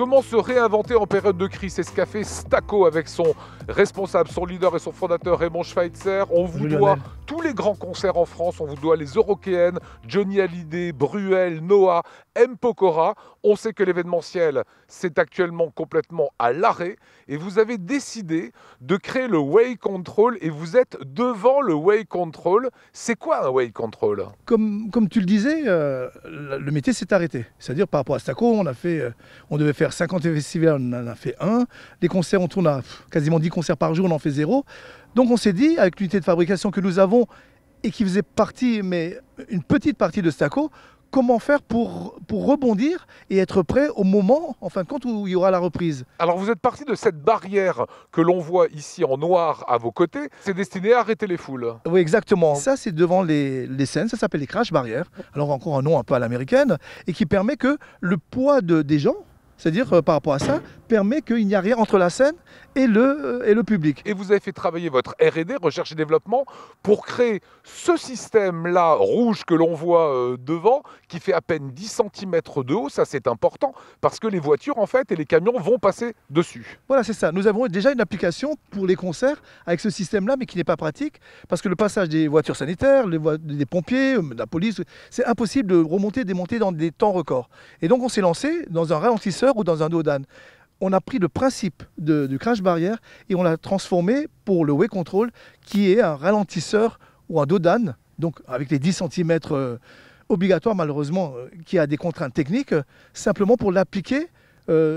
Comment se réinventer en période de crise? C'est ce qu'a fait Staco avec son responsable, son leader et son fondateur Raymond Schweitzer. On vous doit tous les grands concerts en France, on vous doit les Eurokéennes, Johnny Hallyday, Bruel, Noah, M. Pokora. On sait que l'événementiel, c'est actuellement complètement à l'arrêt et vous avez décidé de créer le Way Control et vous êtes devant le Way Control. C'est quoi un Way Control? Comme tu le disais, le métier s'est arrêté. C'est-à-dire par rapport à Staco, on devait faire 50 festivals, on en a fait un. Les concerts, on tourne à quasiment 10 concerts par jour, on en fait 0. Donc on s'est dit, avec l'unité de fabrication que nous avons et qui faisait partie, mais une petite partie de Staco, comment faire pour rebondir et être prêt au moment, en fin de compte, où il y aura la reprise. Alors vous êtes parti de cette barrière que l'on voit ici en noir à vos côtés. C'est destiné à arrêter les foules. Oui, exactement. Ça, c'est devant les scènes. Ça s'appelle les crash barrières. Alors encore un nom un peu à l'américaine. Et qui permet que le poids des gens, c'est-à-dire par rapport à ça, permet qu'il n'y a rien entre la scène et le public. Et vous avez fait travailler votre R&D, recherche et développement, pour créer ce système-là, rouge que l'on voit devant, qui fait à peine 10 cm de haut. Ça, c'est important, parce que les voitures, en fait, et les camions vont passer dessus. Voilà, c'est ça. Nous avons déjà une application pour les concerts avec ce système-là, mais qui n'est pas pratique, parce que le passage des voitures sanitaires, des pompiers, de la police, c'est impossible de remonter, démonter dans des temps records. Et donc, on s'est lancé dans un ralentisseur ou dans un dos d'âne. On a pris le principe du crash barrière et on l'a transformé pour le Way Control, qui est un ralentisseur ou un dos d'âne, donc avec les 10 cm obligatoires malheureusement, qui a des contraintes techniques, simplement pour l'appliquer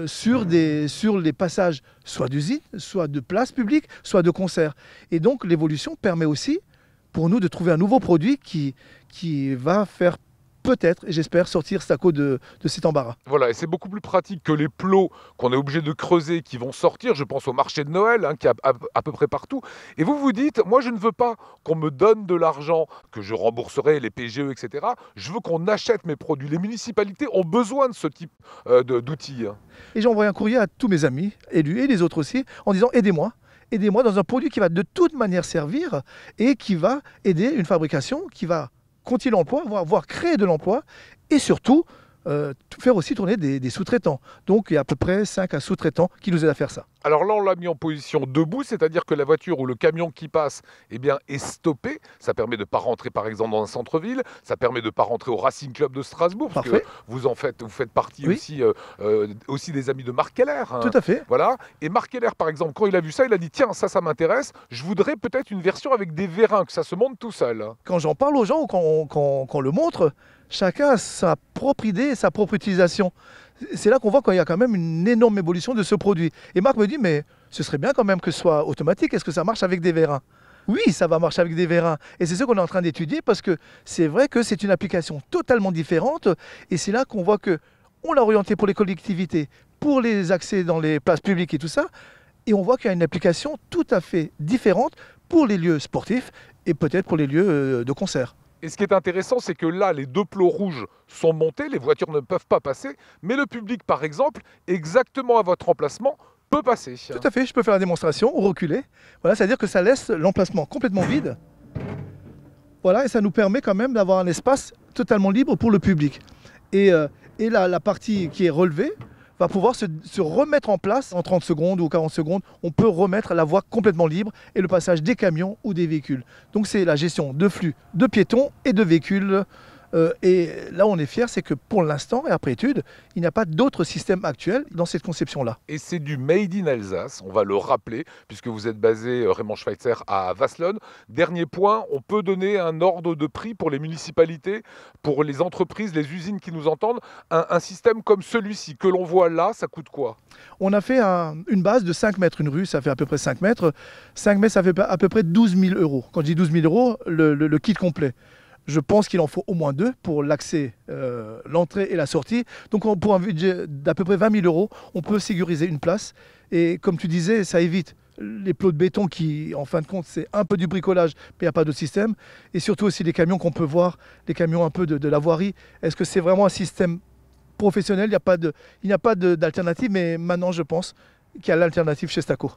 sur les passages soit d'usine, soit de places publiques, soit de concerts. Et donc l'évolution permet aussi pour nous de trouver un nouveau produit qui va faire peut-être, et j'espère, sortir Staco de cet embarras. Voilà, et c'est beaucoup plus pratique que les plots qu'on est obligé de creuser qui vont sortir. Je pense au marché de Noël, qui est à peu près partout. Et vous vous dites, moi je ne veux pas qu'on me donne de l'argent, que je rembourserai les PGE, etc. Je veux qu'on achète mes produits. Les municipalités ont besoin de ce type d'outils. Et j'ai envoyé un courrier à tous mes amis, élus et les autres aussi, en disant aidez-moi. Aidez-moi dans un produit qui va de toute manière servir et qui va aider une fabrication qui va continuer l'emploi, voire créer de l'emploi et surtout faire aussi tourner des sous-traitants. Donc il y a à peu près 5 à sous-traitants qui nous aident à faire ça. Alors là, on l'a mis en position debout, c'est-à-dire que la voiture ou le camion qui passe est stoppé. Ça permet de ne pas rentrer par exemple dans un centre-ville, ça permet de ne pas rentrer au Racing Club de Strasbourg, parce que vous faites partie aussi des amis de Marc Keller. Tout à fait. Voilà. Et Marc Keller, par exemple, quand il a vu ça, il a dit tiens, ça m'intéresse, je voudrais peut-être une version avec des vérins, que ça se monte tout seul. Quand j'en parle aux gens ou quand on le montre, chacun a sa propre idée et sa propre utilisation. C'est là qu'on voit qu'il y a quand même une énorme évolution de ce produit. Et Marc me dit, mais ce serait bien quand même que ce soit automatique. Est-ce que ça marche avec des vérins? Oui, ça va marcher avec des vérins. Et c'est ce qu'on est en train d'étudier parce que c'est vrai que c'est une application totalement différente. Et c'est là qu'on voit qu'on l'a orienté pour les collectivités, pour les accès dans les places publiques et tout ça. Et on voit qu'il y a une application tout à fait différente pour les lieux sportifs et peut-être pour les lieux de concert. Et ce qui est intéressant, c'est que là, les deux plots rouges sont montés, les voitures ne peuvent pas passer, mais le public, par exemple, exactement à votre emplacement, peut passer. Tout à fait, je peux faire la démonstration ou reculer. Voilà, c'est-à-dire que ça laisse l'emplacement complètement vide. Voilà, et ça nous permet quand même d'avoir un espace totalement libre pour le public. Et la partie qui est relevée va pouvoir se remettre en place en 30 secondes ou 40 secondes. On peut remettre la voie complètement libre et le passage des camions ou des véhicules. Donc c'est la gestion de flux de piétons et de véhicules. Et là on est fier, c'est que pour l'instant et après étude, il n'y a pas d'autre système actuel dans cette conception-là. Et c'est du Made in Alsace, on va le rappeler, puisque vous êtes basé, Raymond Schweitzer, à Wasselonne. Dernier point, on peut donner un ordre de prix pour les municipalités, pour les entreprises, les usines qui nous entendent. Un système comme celui-ci que l'on voit là, ça coûte quoi? On a fait une base de 5 mètres, une rue, ça fait à peu près 5 mètres. 5 mètres, ça fait à peu près 12 000 €. Quand je dis 12 000 €, le kit complet. Je pense qu'il en faut au moins 2 pour l'accès, l'entrée et la sortie. Donc pour un budget d'à peu près 20 000 €, on peut sécuriser une place. Et comme tu disais, ça évite les plots de béton qui, en fin de compte, c'est un peu du bricolage, mais il n'y a pas de système. Et surtout aussi les camions qu'on peut voir, les camions un peu de la voirie. Est-ce que c'est vraiment un système professionnel? Il n'y a pas d'alternative, mais maintenant je pense qu'il y a l'alternative chez Staco.